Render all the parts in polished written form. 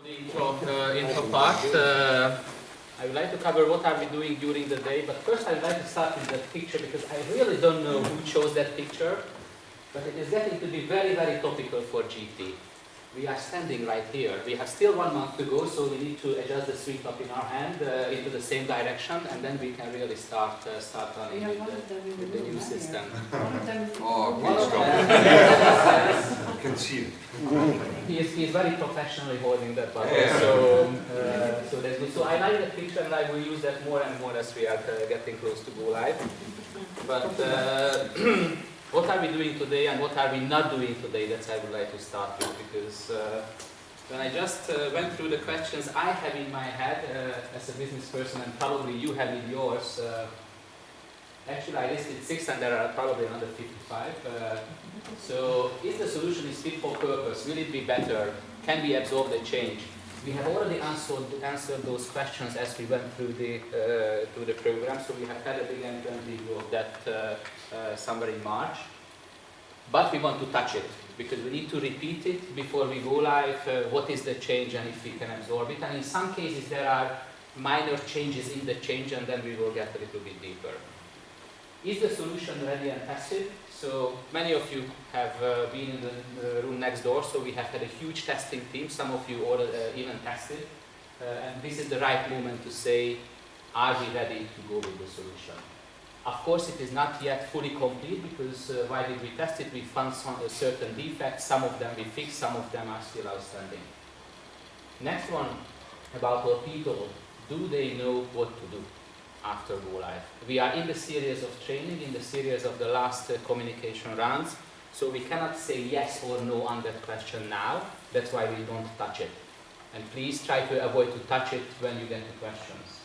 The intro part. I would like to cover what are we doing during the day, but first I would like to start with that picture because I really don't know who chose that picture, but it is getting to be very, very topical for GT. We are standing right here. We have still 1 month to go, so we need to adjust the swing top in our hand into the same direction, and then we can really start running with the new system. One of them. I can see it. He is very professionally holding that button, Yeah. so that's good. So I like that picture, and I will use that more and more as we are getting close to go live. But what are we doing today, and what are we not doing today? That's I would like to start with, because when I just went through the questions I have in my head as a business person, and probably you have in yours. Actually, I listed 6, and there are probably another 55. So, if the solution is fit for purpose, will it be better? Can we absorb the change? We have already answered those questions as we went through the program. So we have had a big end-to-end review of that somewhere in March. But we want to touch it because we need to repeat it before we go live. What is the change, and if we can absorb it? And in some cases, there are minor changes in the change, and then we will get a little bit deeper. Is the solution ready and tested? So many of you have been in the room next door, so we have had a huge testing team. Some of you already even tested. And this is the right moment to say, are we ready to go with the solution? Of course, it is not yet fully complete, because why did we test it? We found some certain defects. Some of them we fixed, some of them are still outstanding. Next one, about our people. Do they know what to do after go live? We are in the series of training, in the series of the last communication rounds, so we cannot say yes or no on that question now. That's why we don't touch it. And please try to avoid to touch it when you get the questions.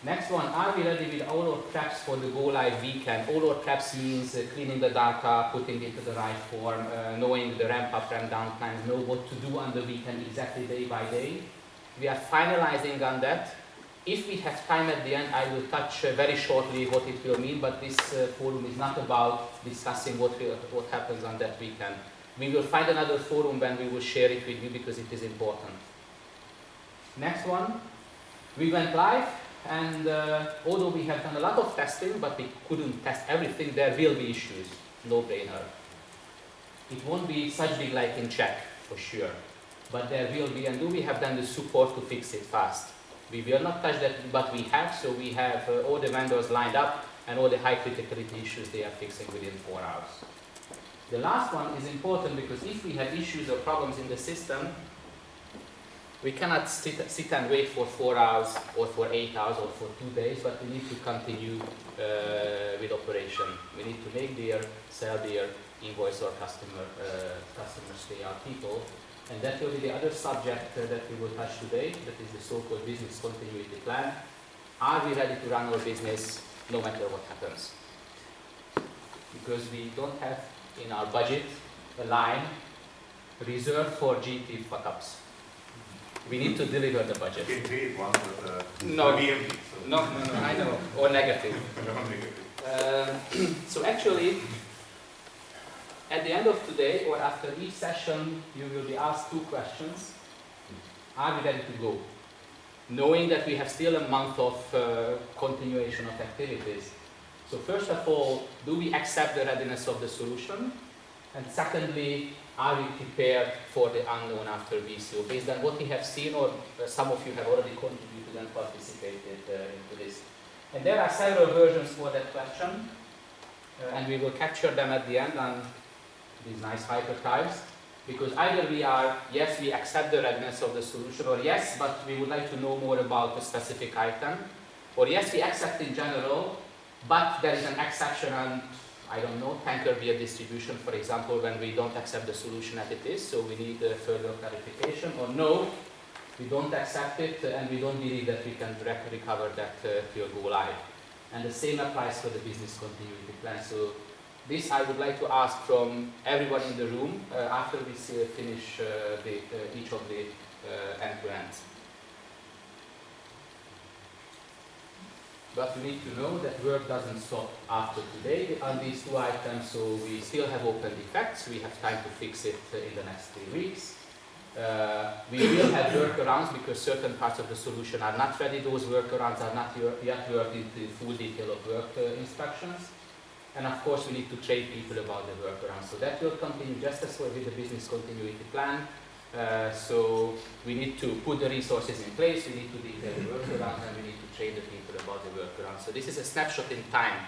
Next one, are we ready with all our preps for the go live weekend? All our preps means cleaning the data, putting it into the right form, knowing the ramp up, ramp down plans, know what to do on the weekend exactly day by day. We are finalizing on that. If we have time at the end, I will touch very shortly what it will mean, but this forum is not about discussing what happens on that weekend. We will find another forum when we will share it with you, because it is important. Next one, we went live, and although we have done a lot of testing, but we couldn't test everything, there will be issues, no brainer. It won't be such big like in Czech, for sure, but there will be, and we have done the support to fix it fast. We will not touch that, but we have, so we have all the vendors lined up, and all the high criticality issues they are fixing within 4 hours. The last one is important, because if we have issues or problems in the system, we cannot sit and wait for 4 hours, or for 8 hours, or for 2 days, but we need to continue with operation. We need to make beer, sell beer, invoice our customers, pay our people. And that will be the other subject that we will touch today, that is the so-called business continuity plan. Are we ready to run our business no matter what happens? Because we don't have in our budget a line reserved for GT fuck-ups. We need to deliver the budget. You can create one, but No. BMP, so. No, I know, or negative. So actually, at the end of today, or after each session, you will be asked 2 questions. Are we ready to go? Knowing that we have still a month of continuation of activities. So first of all, do we accept the readiness of the solution? And secondly, are we prepared for the unknown after VCO? Based on what we have seen, or some of you have already contributed and participated into this. And there are several versions for that question, and we will capture them at the end on these nice hypertypes, because either we are, yes, we accept the readiness of the solution, or yes, but we would like to know more about a specific item, or yes, we accept in general, but there is an exception on, I don't know, tanker beer distribution, for example, when we don't accept the solution as it is, so we need further clarification, or no, we don't accept it, and we don't believe that we can recover that till go live. And the same applies for the business continuity plan. So this I would like to ask from everyone in the room after we finish each of the end-to-ends. But you need to know that work doesn't stop after today on these 2 items, so we still have open defects. We have time to fix it in the next 3 weeks. We will have workarounds because certain parts of the solution are not ready. Those workarounds are not yet worked into the full detail of work instructions. And of course, we need to train people about the workarounds. So that will continue just as well with the business continuity plan. So we need to put the resources in place, we need to detail the workarounds, and we need to train the people about the workarounds. So this is a snapshot in time,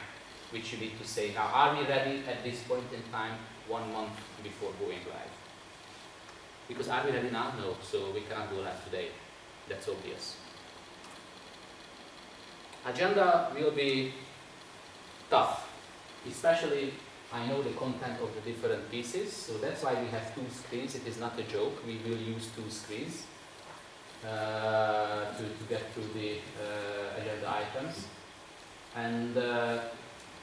which you need to say, now are we ready at this point in time, 1 month before going live? Because are we ready now? No, so we cannot go live today. That's obvious. Agenda will be tough, especially I know the content of the different pieces, so that's why we have 2 screens. It is not a joke. We will use 2 screens to get through the agenda items. And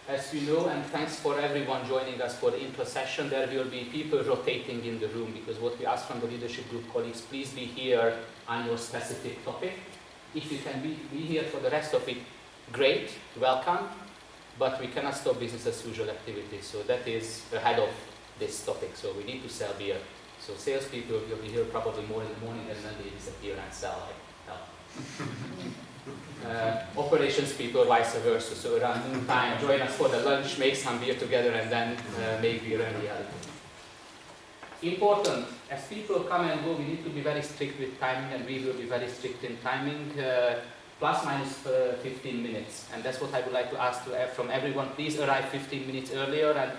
as you know, and thanks for everyone joining us for the intro session, there will be people rotating in the room, because what we ask from the leadership group colleagues, please be here on your specific topic. If you can be here for the rest of it, great, welcome, but we cannot stop business as usual activities, so that is ahead of this topic, so we need to sell beer. So salespeople will be here probably more in the morning, and then they disappear and sell like hell. Operations people, vice versa. So around noon time, join us for the lunch, make some beer together, and then make beer in reality. Important, as people come and go, we need to be very strict with timing, and we will be very strict in timing, plus minus 15 minutes. And that's what I would like to ask from everyone. Please arrive 15 minutes earlier, and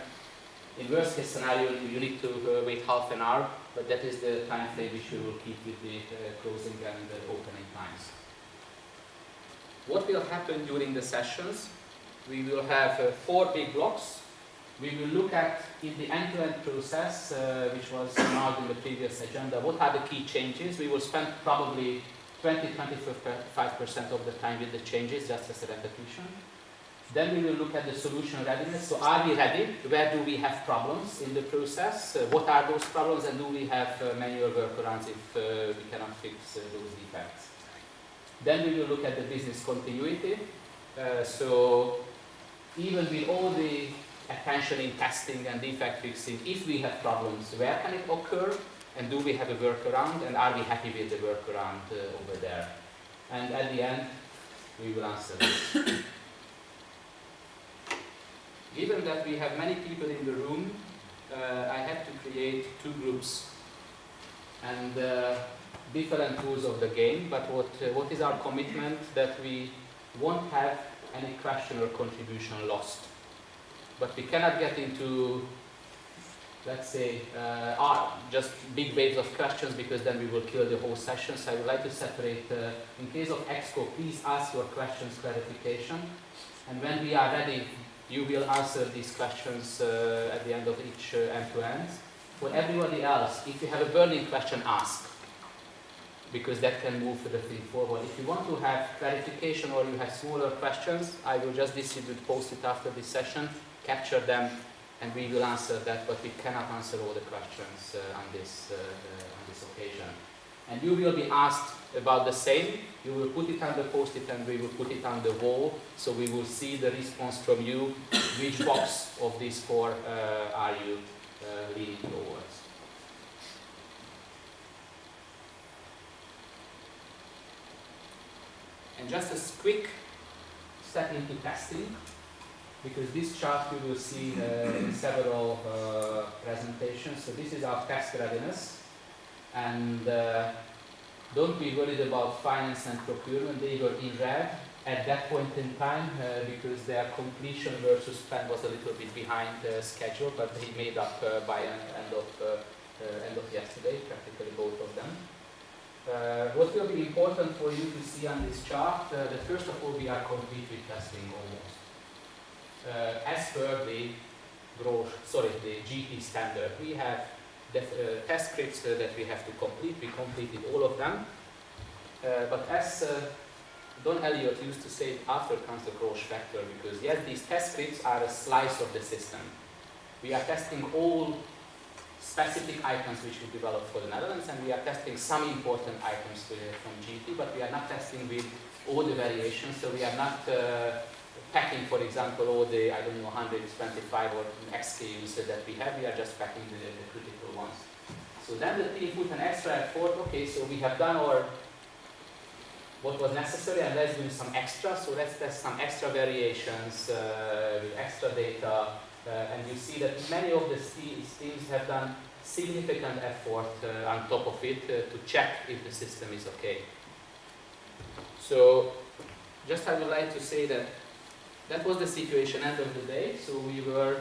in worst case scenario, you need to wait half an hour, but that is the time frame which we will keep with the closing and the opening times. What will happen during the sessions? We will have 4 big blocks. We will look at, in the end-to-end process, which was marked in the previous agenda, what are the key changes. We will spend probably 20-25% of the time with the changes, just as a repetition. Then we will look at the solution readiness. So are we ready? Where do we have problems in the process? What are those problems, and do we have manual workarounds if we cannot fix those defects? Then we will look at the business continuity. So even with all the attention in testing and defect fixing, if we have problems, where can it occur? And do we have a workaround? And are we happy with the workaround over there? And at the end, we will answer this. Given that we have many people in the room, I had to create 2 groups. And different rules of the game, but what is our commitment? That we won't have any question or contribution lost. But we cannot get into, let's say, just big waves of questions, because then we will kill the whole session. So I would like to separate, in case of Exco, please ask your questions, clarification. And when we are ready, you will answer these questions at the end of each end-to-end. For everybody else, if you have a burning question, ask, because that can move the thing forward. If you want to have clarification or you have smaller questions, I will just distribute post-it after this session, capture them, and we will answer that, but we cannot answer all the questions on this occasion. And you will be asked about the same. You will put it on the post-it and we will put it on the wall, so we will see the response from you. Which box of these 4 are you leaning towards? And just a quick step into testing, because this chart you will see in several presentations. So this is our test readiness, and don't be worried about finance and procurement. They were in red at that point in time because their completion versus plan was a little bit behind schedule, but they made up by end of yesterday, practically both of them. What will be important for you to see on this chart, that first of all we are complete with testing almost. As per the the GT standard, we have test scripts that we have to complete. We completed all of them. But as Don Elliott used to say, after comes the Grolsch factor, because yes, these test scripts are a slice of the system. We are testing all specific items which we developed for the Netherlands, and we are testing some important items from GT, but we are not testing with all the variations. So we are not packing, for example, all the, 125 or SKUs that we have. We are just packing the critical ones. So then the team put an extra effort. Okay, so we have done our what was necessary, and let's do some extra. So let's test some extra variations with extra data, and you see that many of the teams have done significant effort on top of it to check if the system is okay. So just I would like to say that that was the situation end of the day. So we were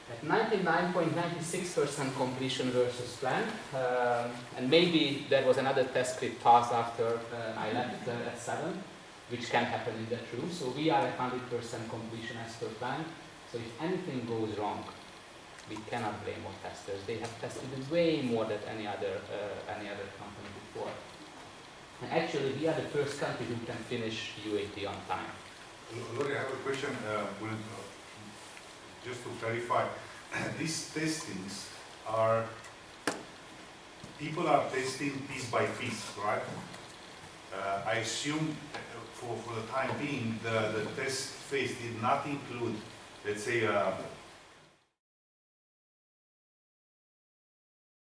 at 99.96% completion versus plan, and maybe there was another test script task after I left at 7, which can happen in that room. So we are at 100% completion as per plan. So if anything goes wrong, we cannot blame our testers. They have tested way more than any other company before. And actually, we are the first country who can finish UAT on time. Lori, I have a question. Just to clarify, these testings are, people are testing piece by piece, right? I assume for the time being, the test phase did not include, let's say,